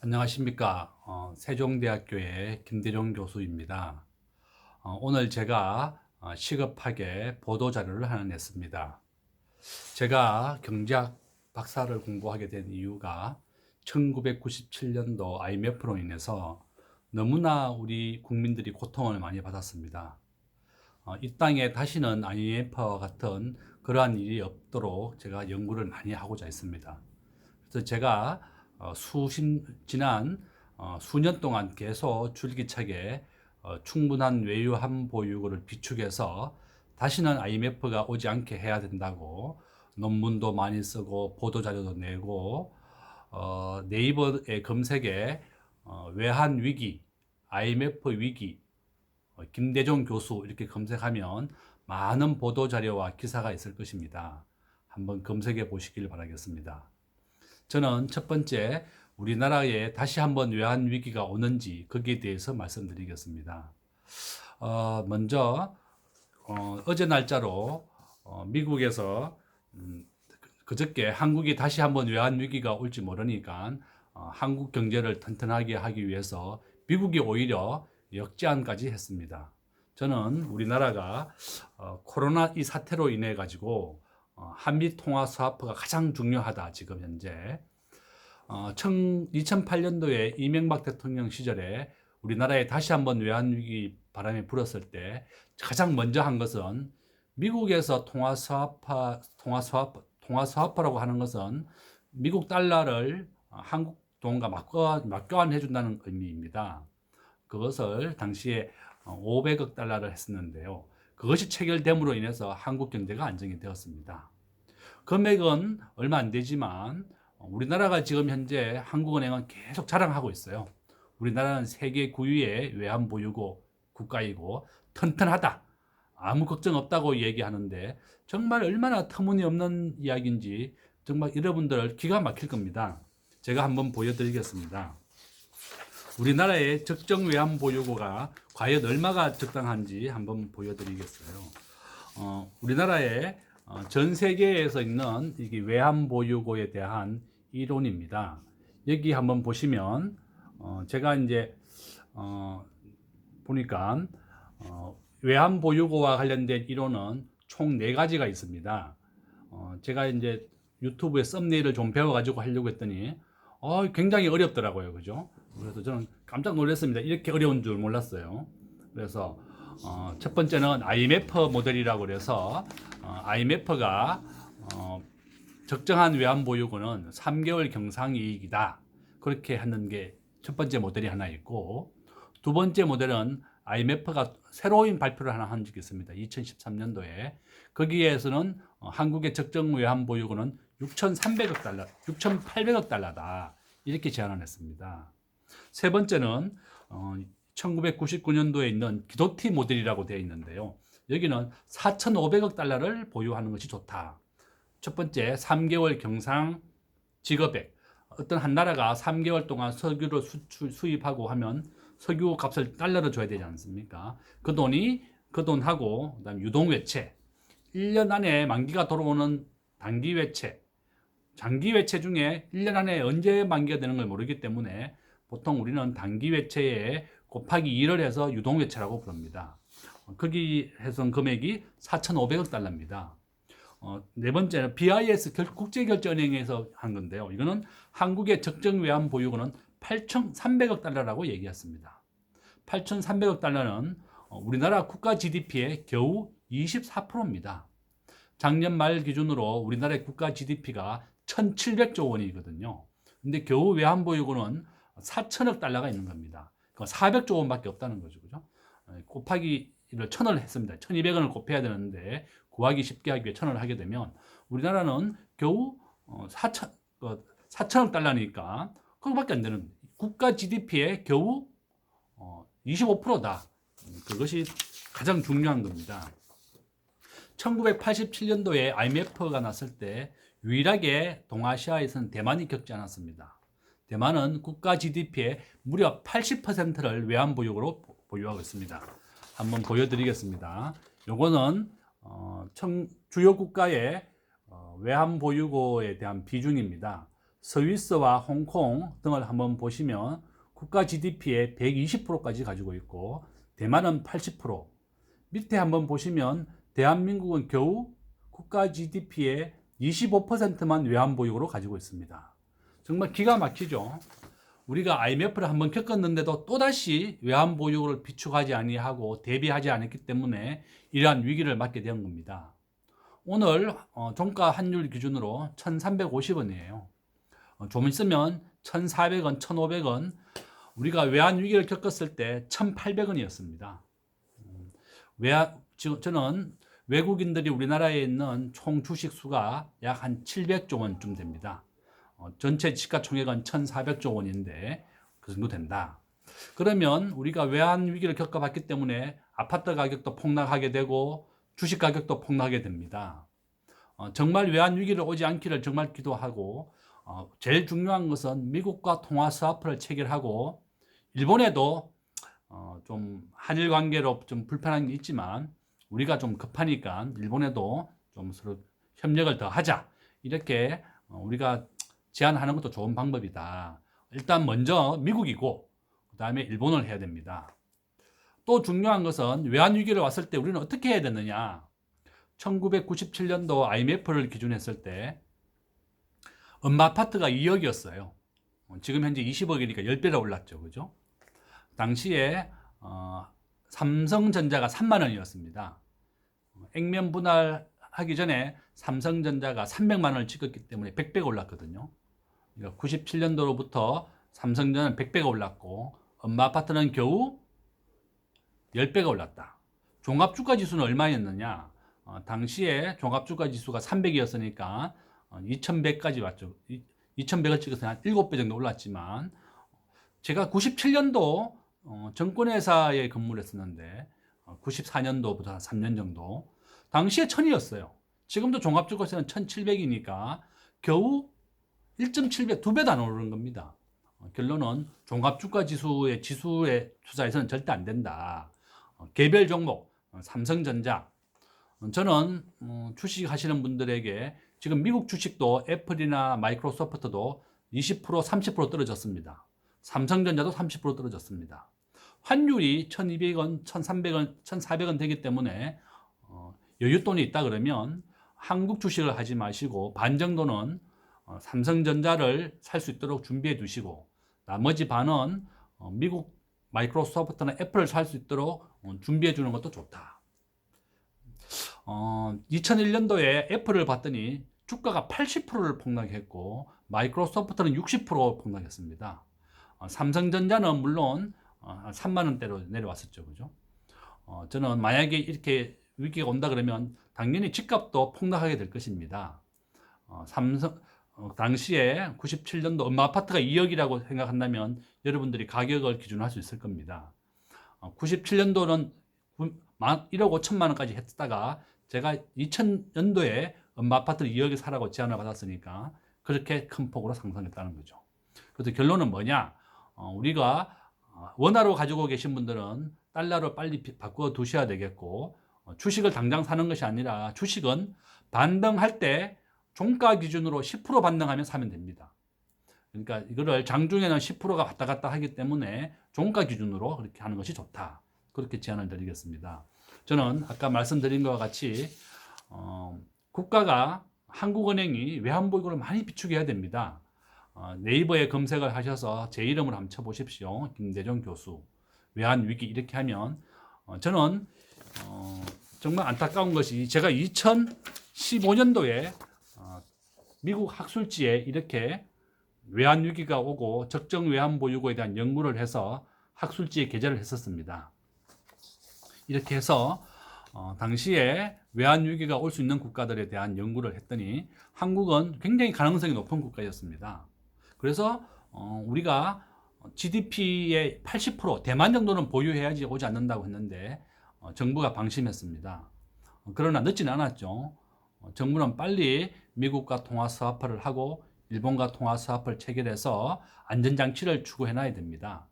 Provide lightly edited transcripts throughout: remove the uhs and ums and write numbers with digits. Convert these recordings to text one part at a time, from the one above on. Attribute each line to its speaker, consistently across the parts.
Speaker 1: 안녕하십니까. 세종대학교의 김대중 교수입니다. 오늘 제가 시급하게 보도자료를 하나 냈습니다. 제가 경제학 박사를 공부하게 된 이유가 1997년도 IMF로 인해서 너무나 우리 국민들이 고통을 많이 받았습니다. 이 땅에 다시는 IMF와 같은 그러한 일이 없도록 제가 연구를 많이 하고자 했습니다. 그래서 제가 지난 수년 동안 계속 줄기차게 충분한 외유한 보유고를 비축해서 다시는 IMF가 오지 않게 해야 된다고 논문도 많이 쓰고 보도자료도 내고 네이버의 검색에 외환 위기, IMF 위기, 김대중 교수 이렇게 검색하면 많은 보도자료와 기사가 있을 것입니다. 한번 검색해 보시길 바라겠습니다. 저는 첫 번째 우리나라에 다시 한번 외환 위기가 오는지 거기에 대해서 말씀드리겠습니다. 먼저 어제 날짜로 미국에서 그저께 한국이 다시 한번 외환 위기가 올지 모르니까 한국 경제를 튼튼하게 하기 위해서 미국이 오히려 역제안까지 했습니다. 저는 우리나라가 코로나 이 사태로 인해 가지고 한미 통화 스와프가 가장 중요하다. 지금 현재 2008년도에 이명박 대통령 시절에 우리나라에 다시 한번 외환위기 바람이 불었을 때 가장 먼저 한 것은 미국에서 통화 스와프라고 하는 것은 미국 달러를 한국 돈과 맞교환해 준다는 의미입니다. 그것을 당시에 500억 달러를 했었는데요. 그것이 체결됨으로 인해서 한국 경제가 안정이 되었습니다. 금액은 얼마 안 되지만 우리나라가 지금 현재 한국은행은 계속 자랑하고 있어요. 우리나라는 세계 9위의 외환 보유고 국가이고 튼튼하다. 아무 걱정 없다고 얘기하는데 정말 얼마나 터무니없는 이야기인지 정말 여러분들 기가 막힐 겁니다. 제가 한번 보여드리겠습니다. 우리나라의 적정 외환 보유고가 과연 얼마가 적당한지 한번 보여드리겠어요. 우리나라의 전 세계에서 있는 이게 외환 보유고에 대한 이론입니다. 여기 한번 보시면 제가 이제 보니까 외환 보유고와 관련된 이론은 총 4가지가 있습니다. 제가 이제 유튜브에 썸네일을 좀 배워가지고 하려고 했더니 굉장히 어렵더라고요. 그죠? 그래서 저는 깜짝 놀랐습니다. 이렇게 어려운 줄 몰랐어요. 그래서 첫 번째는 IMF 모델이라고 그래서 IMF가 적정한 외환 보유고는 3개월 경상이익이다. 그렇게 하는 게 첫 번째 모델이 하나 있고, 두 번째 모델은 IMF가 새로운 발표를 하나 한 적이 있습니다. 2013년도에. 거기에서는 한국의 적정 외환 보유고는 6,300억 달러, 6,800억 달러다. 이렇게 제안을 했습니다. 세 번째는 1999년도에 있는 기도티 모델이라고 되어 있는데요. 여기는 4,500억 달러를 보유하는 것이 좋다. 첫 번째, 3개월 경상 지급액. 어떤 한 나라가 3개월 동안 석유를 수입하고 하면 석유 값을 달러로 줘야 되지 않습니까? 그 돈하고, 그다음 유동외채. 1년 안에 만기가 돌아오는 단기외채. 장기외채 중에 1년 안에 언제 만기가 되는 걸 모르기 때문에 보통 우리는 단기외채에 곱하기 2를 해서 유동외채라고 부릅니다. 거기 해서 금액이 4,500억 달러입니다. 네 번째는 BIS 국제결제은행에서 한 건데요. 이거는 한국의 적정 외환 보유고는 8,300억 달러라고 얘기했습니다. 8,300억 달러는 우리나라 국가 GDP의 겨우 24%입니다. 작년 말 기준으로 우리나라의 국가 GDP가 1,700조 원이거든요. 근데 겨우 외환 보유고는 4천억 달러가 있는 겁니다. 400조 원밖에 없다는 거죠. 그죠? 곱하기를 1,000을 했습니다. 1,200원을 곱해야 되는데 구하기 쉽게 하기 위해 1,000을 하게 되면 우리나라는 겨우 4천억 달러니까 그거밖에 안 되는 국가 GDP의 겨우 25%다. 그것이 가장 중요한 겁니다. 1987년도에 IMF가 났을 때 유일하게 동아시아에서는 대만이 겪지 않았습니다. 대만은 국가 GDP의 무려 80%를 외환 보유고로 보유하고 있습니다. 한번 보여드리겠습니다. 요거는 주요 국가의 외환 보유고에 대한 비중입니다. 스위스와 홍콩 등을 한번 보시면 국가 GDP의 120%까지 가지고 있고 대만은 80%, 밑에 한번 보시면 대한민국은 겨우 국가 GDP의 25%만 외환보유고로 가지고 있습니다. 정말 기가 막히죠. 우리가 IMF를 한번 겪었는데도 또다시 외환보유고를 비축하지 아니하고 대비하지 않았기 때문에 이러한 위기를 맞게 된 겁니다. 오늘 종가 환율 기준으로 1,350원이에요. 좀 있으면 1,400원, 1,500원, 우리가 외환 위기를 겪었을 때 1,800원이었습니다. 저는 외국인들이 우리나라에 있는 총 주식 수가 약 한 700조 원쯤 됩니다. 전체 시가총액은 1,400조 원인데 그 정도 된다. 그러면 우리가 외환 위기를 겪어봤기 때문에 아파트 가격도 폭락하게 되고 주식 가격도 폭락하게 됩니다. 정말 외환 위기를 오지 않기를 정말 기도하고 제일 중요한 것은 미국과 통화 스와프를 체결하고 일본에도 좀 한일 관계로 좀 불편한 게 있지만 우리가 좀 급하니까 일본에도 좀 서로 협력을 더 하자 이렇게 우리가 제안하는 것도 좋은 방법이다. 일단 먼저 미국이고 그 다음에 일본을 해야 됩니다. 또 중요한 것은 외환위기를 왔을 때 우리는 어떻게 해야 되느냐. 1997년도 IMF를 기준했을 때 엄마 아파트가 2억이었어요. 지금 현재 20억이니까 10배나 올랐죠. 그죠? 당시에 삼성전자가 3만 원이었습니다. 액면 분할하기 전에 삼성전자가 300만 원을 찍었기 때문에 100배가 올랐거든요. 그러니까 97년도로부터 삼성전자는 100배가 올랐고 엄마 아파트는 겨우 10배가 올랐다. 종합주가지수는 얼마였느냐? 당시에 종합주가지수가 300이었으니까 2100까지 왔죠. 2100을 찍어서 한 7배 정도 올랐지만 제가 97년도 정권회사에 근무를 했었는데 94년도부터 한 3년 정도 당시에 1000이었어요. 지금도 종합주가세는 1700이니까 겨우 1.7배, 2배도 안 오르는 겁니다. 결론은 종합주가지수의 지수에 투자해서는 절대 안 된다. 개별 종목, 삼성전자. 저는 주식 하시는 분들에게 지금 미국 주식도 애플이나 마이크로소프트도 20%, 30% 떨어졌습니다. 삼성전자도 30% 떨어졌습니다. 환율이 1200원, 1300원, 1400원 되기 때문에 여윳돈이 있다 그러면 한국 주식을 하지 마시고 반 정도는 삼성전자를 살 수 있도록 준비해 두시고 나머지 반은 미국 마이크로소프트나 애플을 살 수 있도록 준비해 주는 것도 좋다. 2001년도에 애플을 봤더니 주가가 80%를 폭락했고 마이크로소프트는 60% 폭락했습니다. 삼성전자는 물론 3만 원대로 내려왔었죠. 그죠? 저는 만약에 이렇게 위기가 온다 그러면 당연히 집값도 폭락하게 될 것입니다. 당시에 97년도 엄마 아파트가 2억이라고 생각한다면 여러분들이 가격을 기준할 수 있을 겁니다. 97년도는 1억 5천만 원까지 했다가 제가 2000년도에 엄마 아파트를 2억에 사라고 제안을 받았으니까 그렇게 큰 폭으로 상승했다는 거죠. 그래서 결론은 뭐냐? 우리가 원화로 가지고 계신 분들은 달러로 빨리 바꾸어 두셔야 되겠고 주식을 당장 사는 것이 아니라 주식은 반등할 때 종가 기준으로 10% 반등하면 사면 됩니다. 그러니까 이거를 장중에는 10%가 왔다 갔다 하기 때문에 종가 기준으로 그렇게 하는 것이 좋다. 그렇게 제안을 드리겠습니다. 저는 아까 말씀드린 것과 같이 국가가 한국은행이 외환보유고를 많이 비축해야 됩니다. 네이버에 검색을 하셔서 제 이름을 한번 쳐보십시오. 김대중 교수 외환위기 이렇게 하면 저는 정말 안타까운 것이 제가 2015년도에 미국 학술지에 이렇게 외환위기가 오고 적정 외환보유고에 대한 연구를 해서 학술지에 게재를 했었습니다. 이렇게 해서 당시에 외환위기가 올 수 있는 국가들에 대한 연구를 했더니 한국은 굉장히 가능성이 높은 국가였습니다. 그래서 우리가 GDP의 80% 대만 정도는 보유해야지 오지 않는다고 했는데 정부가 방심했습니다. 그러나 늦지는 않았죠. 정부는 빨리 미국과 통화 스와프를 하고 일본과 통화 스와프를 체결해서 안전장치를 추구해 놔야 됩니다.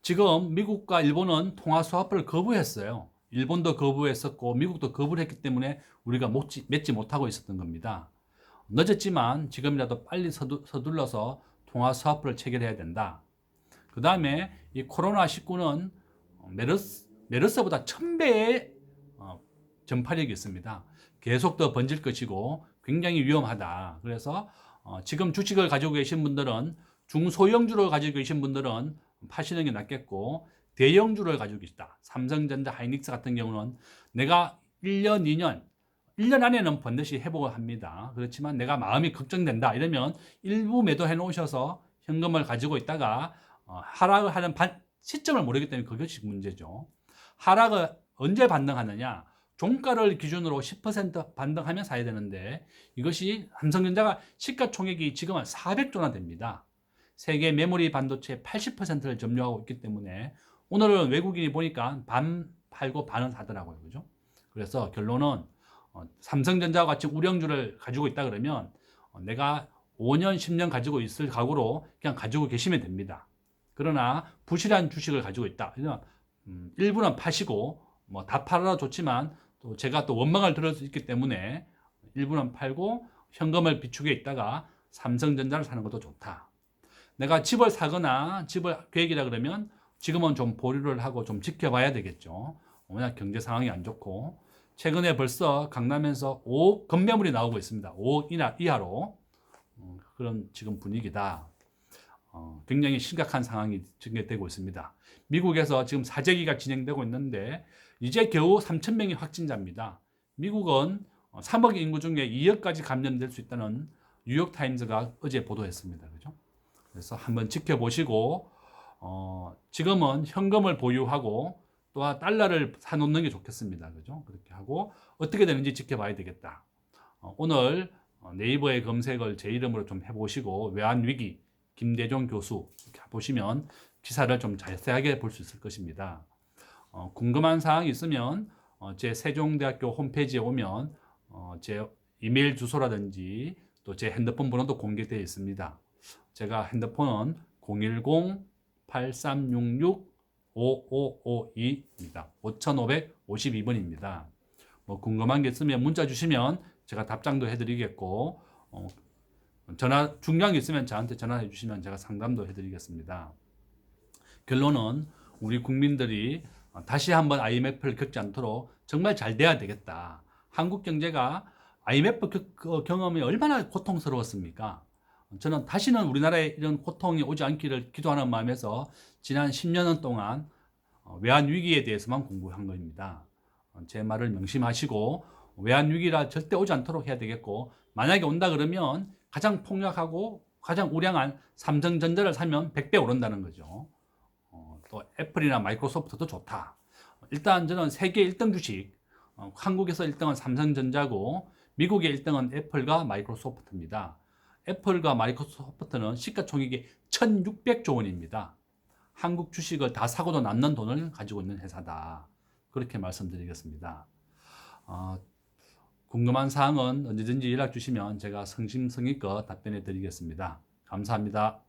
Speaker 1: 지금 미국과 일본은 통화 스와프를 거부했어요. 일본도 거부했었고 미국도 거부를 했기 때문에 우리가 맺지 못하고 있었던 겁니다. 늦었지만 지금이라도 빨리 서둘러서 통화 스와프를 체결해야 된다. 그 다음에 이 코로나19는 메르스보다 1000배의 전파력이 있습니다. 계속 더 번질 것이고 굉장히 위험하다. 그래서 지금 주식을 가지고 계신 분들은, 중소형주를 가지고 계신 분들은 파시는 게 낫겠고, 대형주를 가지고 계시다. 삼성전자, 하이닉스 같은 경우는 내가 1년, 2년, 1년 안에는 번듯이 회복을 합니다. 그렇지만 내가 마음이 걱정된다 이러면 일부 매도해 놓으셔서 현금을 가지고 있다가 하락을 하는 시점을 모르기 때문에 그것이 문제죠. 하락을 언제 반등하느냐? 종가를 기준으로 10% 반등하면 사야 되는데, 이것이 삼성전자가 시가총액이 지금은 400조나 됩니다. 세계 메모리 반도체 80%를 점유하고 있기 때문에 오늘은 외국인이 보니까 반 팔고 반은 사더라고요. 그죠? 그래서 결론은 삼성전자와 같이 우량주를 가지고 있다 그러면 내가 5년, 10년 가지고 있을 각오로 그냥 가지고 계시면 됩니다. 그러나 부실한 주식을 가지고 있다. 일부는 파시고, 뭐 다 팔아도 좋지만 또 제가 또 원망을 들을 수 있기 때문에 일부는 팔고 현금을 비축해 있다가 삼성전자를 사는 것도 좋다. 내가 집을 사거나 집을 계획이라 그러면 지금은 좀 보류를 하고 좀 지켜봐야 되겠죠. 워낙 경제 상황이 안 좋고, 최근에 벌써 강남에서 5억 건매물이 나오고 있습니다. 5억 이하로. 그런 지금 분위기다. 굉장히 심각한 상황이 전개되고 있습니다. 미국에서 지금 사재기가 진행되고 있는데 이제 겨우 3,000명이 확진자입니다. 미국은 3억 인구 중에 2억까지 감염될 수 있다는 뉴욕타임즈가 어제 보도했습니다. 그죠? 그래서 한번 지켜보시고, 지금은 현금을 보유하고 또 달러를 사놓는 게 좋겠습니다. 그죠? 그렇게 하고 어떻게 되는지 지켜봐야 되겠다. 오늘 네이버에 검색을 제 이름으로 좀 해보시고, 외환위기 김대중 교수 이렇게 보시면 기사를 좀 자세하게 볼 수 있을 것입니다. 궁금한 사항이 있으면 제 세종대학교 홈페이지에 오면 제 이메일 주소라든지 또 제 핸드폰 번호도 공개되어 있습니다. 제가 핸드폰은 010-8366-5552입니다. 5552번입니다. 뭐 궁금한 게 있으면 문자 주시면 제가 답장도 해드리겠고, 중요한 게 있으면 저한테 전화해 주시면 제가 상담도 해드리겠습니다. 결론은 우리 국민들이 다시 한번 IMF를 겪지 않도록 정말 잘 돼야 되겠다. 한국 경제가 IMF 경험이 얼마나 고통스러웠습니까? 저는 다시는 우리나라에 이런 고통이 오지 않기를 기도하는 마음에서 지난 10년 동안 외환위기에 대해서만 공부한 겁니다. 제 말을 명심하시고 외환위기라 절대 오지 않도록 해야 되겠고, 만약에 온다 그러면 가장 폭락하고 가장 우량한 삼성전자를 사면 100배 오른다는 거죠. 또 애플이나 마이크로소프트도 좋다. 일단 저는 세계 1등 주식, 한국에서 1등은 삼성전자고 미국의 1등은 애플과 마이크로소프트입니다. 애플과 마이크로소프트는 시가총액이 1600조 원입니다. 한국 주식을 다 사고도 남는 돈을 가지고 있는 회사다. 그렇게 말씀드리겠습니다. 궁금한 사항은 언제든지 연락 주시면 제가 성심성의껏 답변해 드리겠습니다. 감사합니다.